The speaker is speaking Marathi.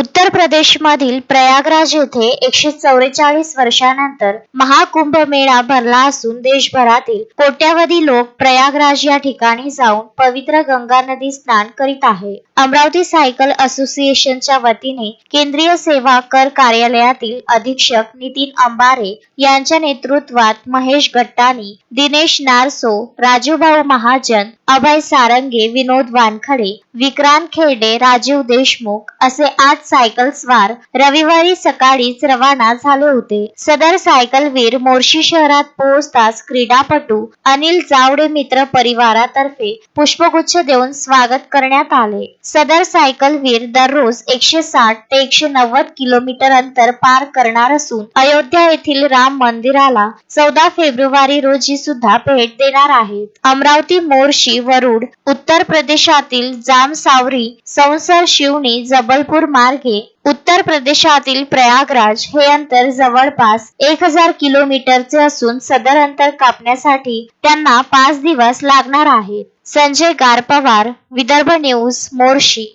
उत्तर प्रदेशमधील प्रयागराज येथे 144 वर्षानंतर महाकुंभ मेळा भरला असून देशभरातील कोट्यावधी लोक प्रयागराज या ठिकाणी जाऊन पवित्र गंगा नदी स्नान करीत आहे. अमरावती सायकल असोसिएशनच्या वतीने केंद्रीय सेवा कर कार्यालयातील अधीक्षक नितीन अंबारे यांच्या नेतृत्वात महेश गट्टाणी, दिनेश नारसो, राजूभाऊ महाजन, अभय सारंगे, विनोद वानखडे, विक्रांत खेरडे, राजीव देशमुख असे 8 सायकल स्वार रविवारी सकाळीच रवाना झाले होते. सदर सायकलवीर मोर्शी शहरात पोहोचताच क्रीडापटू अनिल जावडे मित्र परिवारातर्फे पुष्पगुच्छ देऊन स्वागत करण्यात आले. सदर सायकलवीर दररोज 160 ते 190 किलोमीटर अंतर पार करणार असून अयोध्या येथील राम मंदिराला 14 फेब्रुवारी रोजी सुद्धा भेट देणार आहेत. अमरावती मोर्शी वरुड उत्तर प्रदेशातील जामसावरी संसर शिवनी जबलपूर मार्गे उत्तर प्रदेशातील प्रयागराज हे अंतर जवळपास 1000 किलोमीटरचे असून सदर अंतर कापण्यासाठी त्यांना 5 दिवस लागणार आहेत. संजय गारपवार, विदर्भ न्यूज, मोर्शी.